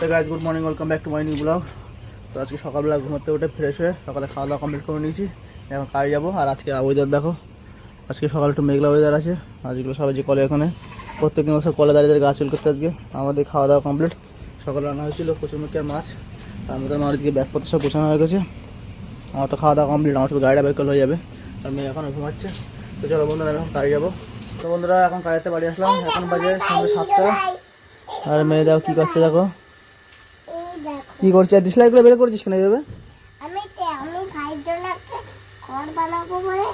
তো guys good morning, welcome back to my new blog. তো আজকে সকালবেলা ঘুমাতে উঠে ফ্রেশ হয়ে সকালে খাওয়া দাওয়া কমপ্লিট করে নিয়েছি। এখন কাজে যাবো। আর আজকে ওয়েদার দেখো, আজকে সকালে একটু মেঘলা ওয়েদার আছে। আজকে সবাই যে কলে এখানে প্রত্যেকদিন বছর কলে দাঁড়িয়ে গাছ চুল করতে। আজকে আমাদের খাওয়া দাওয়া কমপ্লিট। সকালে রান্না হয়েছিল কচুরমুখী আর মাছ। আর আমাদের মার দিকে ব্যাগপত্র সব গোছানো হয়ে গেছে। আমার তো খাওয়া দাওয়া কমপ্লিট, আমার শুধু গাড়িটা বের করলে হয়ে যাবে। আর মেয়ে এখন ঘুমাচ্ছে। তো চলো বন্ধুরা, এখন কাজে যাবো। তো বন্ধুরা এখন কাজেতে বাড়ি আসলাম, এখন বাজে সন্ধ্যে 7টা। আর মেয়ে দেখো কী করছে, দেখো কি করছে। ডিসলাইকগুলো বের করেছিস কেন এইভাবে? আমি ভাইয়ের জন্য একটা ঘর বানাবো বলে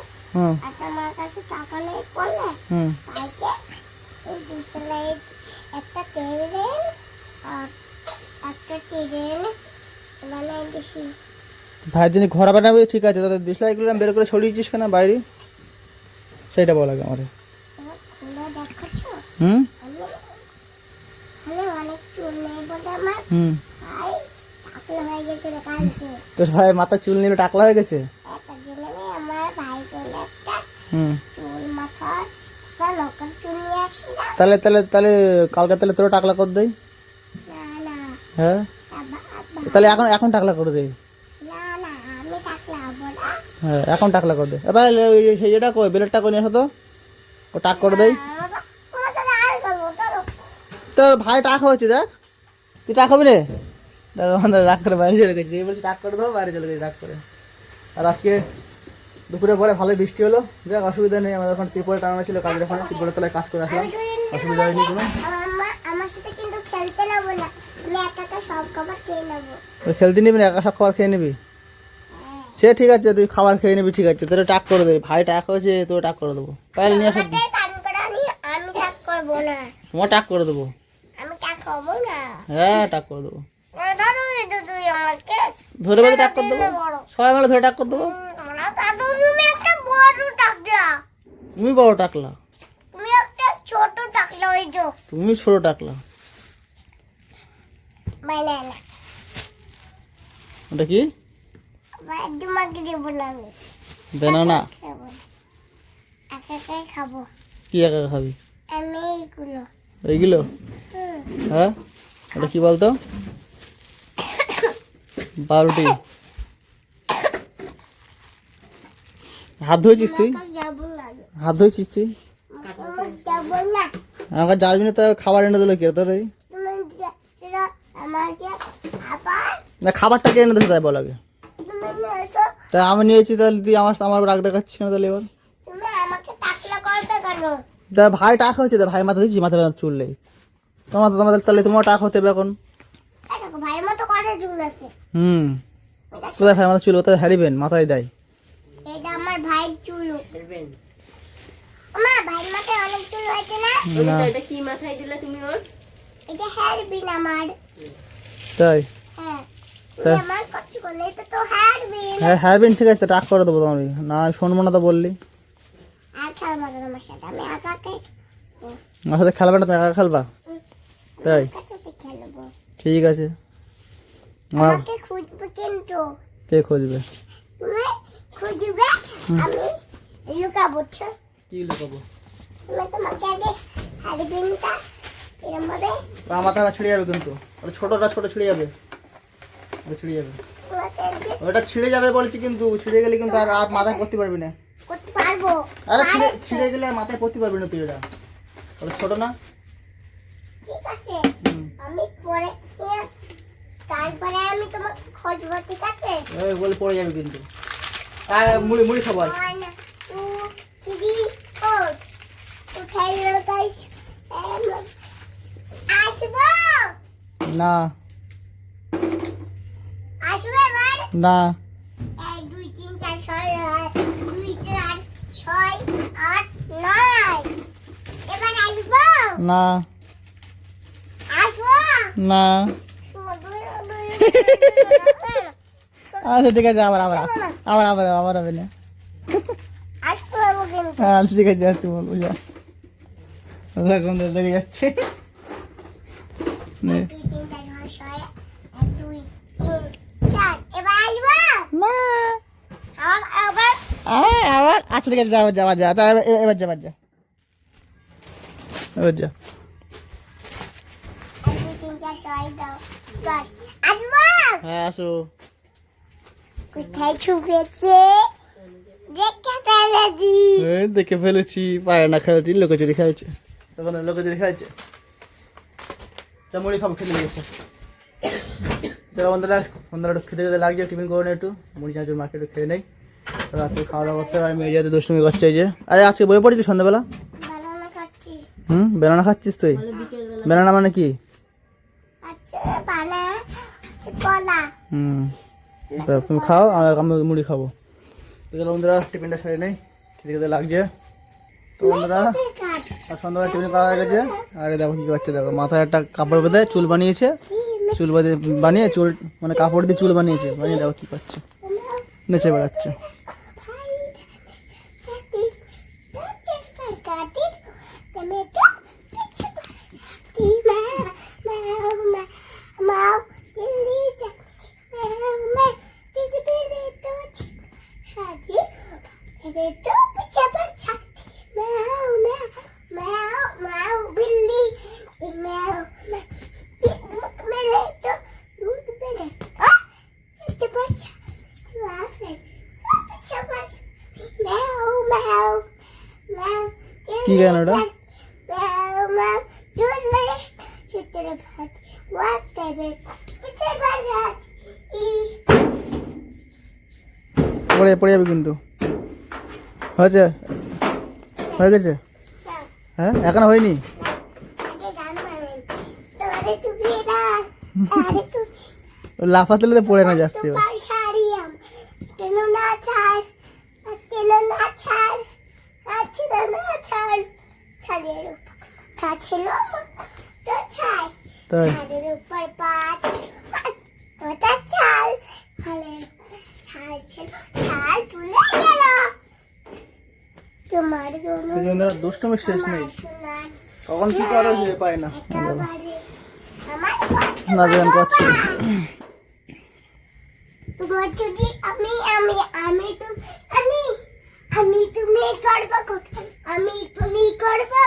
একটা আমার কাছে টাকা নেই বলে ভাইকে এই ডিসলাইক একটা টেবিল আর একটা টেবিল বানিয়ে দিছি। ভাইয়ের জন্য ঘর বানাবে, ঠিক আছে। তাদের ডিসলাইকগুলো বের করে ছড়িয়েছিস কেন বাইরে, সেটা বল আগে আমারে। খুলে দেখছো হুম আমি অনেক চুল নেই বলে আমার ভাই টাকলা হয়ে গেছে কালকে। তোর ভাই মাথা চুল নিয়ে টাকলা হয়ে গেছে। একটা জন্য আমার ভাই চলে একটা চুল মাথার লোকাল চুল নিয়ে আসি না। তাহলে তাহলে তাহলে কালকে তাহলে তোর টাকলা করে দেই। না না হ্যাঁ আব্বা তাহলে এখন এখন টাকলা করে দেই। না না আমি টাকলা হবো না। হ্যাঁ এখন টাকলা করে দে। এবার সেই যেটা কই বেলেটটা করে নিয়ে আসো তো, ও টাক করে দেই। তো ভাই টাক হয়েছে, দেখ তুই টাক হবি রে। দেখো আমাদের রাগ করে বাইরে চলে গেছে, এই বলছি টাক করে দেবো, বাইরে চলে গেছে রাগ করে। আর আজকে দুপুরে পরে ভালোই বৃষ্টি হলো, যাক অসুবিধা নেই। আমাদের ওখানে ত্রিপলে টানানো ছিল কাজের ওখানে, ত্রিপলের তলায় কাজ করে আসলাম, অসুবিধা হয়নি কোনো। আমার সাথে কিন্তু খেলতে নেবো না, আমি একা একা সব খাবার খেয়ে নেবো। খেলতে নিবি না, একা সব খাবার খেয়ে নিবি? সে ঠিক আছে, তুই খাবার খেয়ে নিবি, ঠিক আছে। তোর টাক করে দেবে, ভাই টাক হয়েছে, তোর টাক করে দেবো। পাইলে নিয়ে আসো, আমি টাক করবো না। তোমার টাক করে দেবো। আমি টাক হবো না। হ্যাঁ টাক করে দেবো, তুই আমাকে ধরে বেঁধে টাক করে দেবো, সবাই মিলে ধরে টাক করে দেবো। তুমি একটা বড় টাকলা, তুমি বড় টাকলা, তুমি একটা ছোট টাকলা ওই যে তুমি ছোট টাকলা। বানানা ওটা কি? তোমাকে দেবো না, আমি বেনানা। খাবো, একা একাই খাবো। কি একা খাবি? আমি এইগুলো এইগুলো? হ্যাঁ ওটা কি বলতো? পাউরুটি। হাত ধুয়েছিস তুই? যাবো না, হাত ধুয়েছিস তুই? যাবো না। আমাকে যাবি না, তো খাবার এনে দিল কে তোর? তুমি আমাকে আবার না খাবারটা কে এনে দিতে তাই বল আগে। তুমি এসো, তাই আমি নিয়েছি, তাহলে তুই আমার রাগ দেখাচ্ছিস না তাহলে এবার? তুমি আমাকে টাকলা করবে কেন? তা ভাই টাক হয়েছে, তো ভাই মাথা দিচ্ছি, মাথা চুল নেই তোমাদের, তাহলে তোমার টাক হতে হবে এখন। দেখো ভাইয়ের মতো কথা চুল আছে। তোদের ভাই মাথা চুল, ওটা হ্যারিবেন মাথায় দেয়। এটা আমার ভাইয়ের চুল। মা ভাইয়ের মাথায় অনেক চুল হয়েছে না? এটা কি মাথায় দিলে তুমি ওর? এটা হেয়ারবিন আমার। তাই? হ্যাঁ তুমি আমার কচ্ছি করলে, এটা তো হেয়ারবিন। হ্যাঁ হ্যারিবেন, ঠিক আছে, টাক করে দেবো তোমার। না শুনবো না তো বললি। আর খেলবো না তোমার সাথে, আমি একাকে আমার সাথে খেলবে না, তুমি একা খেলবা? তাই সাথে খেলবো। ঠিক আছে। আমাকে খুঁজবে কিন্তু। কে খুঁজবে? তুমি খুঁজবে, আমি লুকাবো। কি লুকাবো? তুমি তোমাকে আগে হেয়ারবিনটা এরম ভাবে মাথা ছিঁড়ে যাবে কিন্তু, ছোটটা ছোট ছিঁড়ে যাবে, ছিঁড়ে যাবে, ওটা ছিঁড়ে যাবে বলছি, কিন্তু ছিঁড়ে গেলে কিন্তু আর মাথায় পড়তে পারবি না। করতে পারবো। আরে ছিঁড়ে গেলে আর মাথায় পড়তে পারবি না তুই, এটা ছোট না। ঠিক আছে, আমি পরে তারপরে আমি তোমাকে খুঁজবো, ঠিক আছে? বলে পড়ে যাবে কিন্তু। মুড়ি মুড়ি খাবার। 1 2 3 4 উঠাই গাইস, আসবো না আসবো এবার। না 1 2 3 4 2 4 6 8 9 এবার আসবো না আসবো না। আচ্ছা ঠিক আছে, আবার আবার আবার আবার আবার হবে না। আসতে পারবো কিন্তু। হ্যাঁ ঠিক আছে, আসতে বলবো, যা কোন লেগে যাচ্ছে। 1 2 3 4 5 6 1 2 3 4 এবার আসবো না আবার আবার। আচ্ছা ঠিক আছে, যা যা যা যা, এবার যা, এবার যা, এবার যা। 1 2 3 4 6 দাও এবার আসবো। হ্যাঁ আসো। কোথায় ছুপেছে দেখে ফেলেছি। এই দেখে ফেলেছি, পায় না খেলছি, লোকচুরি খাইছে, তখন লোকচুরি খাইছে। চা মুড়ি খাবো, খেতে গেছে। চলো বন্ধুরা, একটু খেতে খেতে লাগছে, টিফিন করে একটু মুড়ি চাঁচুর মাকে একটু খেয়ে নেই। রাত্রে খাওয়া দাওয়া করতে হবে। মেয়ে যাতে দুষ্টুমি করছে এই যে। আরে আজকে বই পড়েছিস সন্ধ্যাবেলা? বানানা খাচ্ছি। বেনানা খাচ্ছিস তুই? বেনানা মানে কি? আচ্ছা বানানা আচ্ছা কলা। তা তুমি খাও, আর আমি মুড়ি খাবো। তো চলো বন্ধুরা, টিফিনটা সেরে নেই, খেতে খেতে লাগছে। তো বন্ধুরা, আর সন্ধ্যাবেলা টিফিন করা হয়ে গেছে। আর দেখো কি করছে, দেখো মাথায় একটা কাপড় বেঁধে চুল বানিয়েছে, চুল বানিয়ে চুল মানে কাপড় দিয়ে চুল বানিয়েছে, বানিয়ে দেখো কি করছে, নেচে বেড়াচ্ছে। কি গান ওটা? পড়ে যাবে কিন্তু। হয়েছে, হয়ে গেছে। হ্যাঁ এখনো হয়নি। লাফাতে লেতে পড়ে না যাচ্ছে। তাই দুষ্টমির শেষ নেই, কখন কি করা যায় পায় না, নাচ গান করছে। আমি তুমি করবো, আমি তুমি করবো।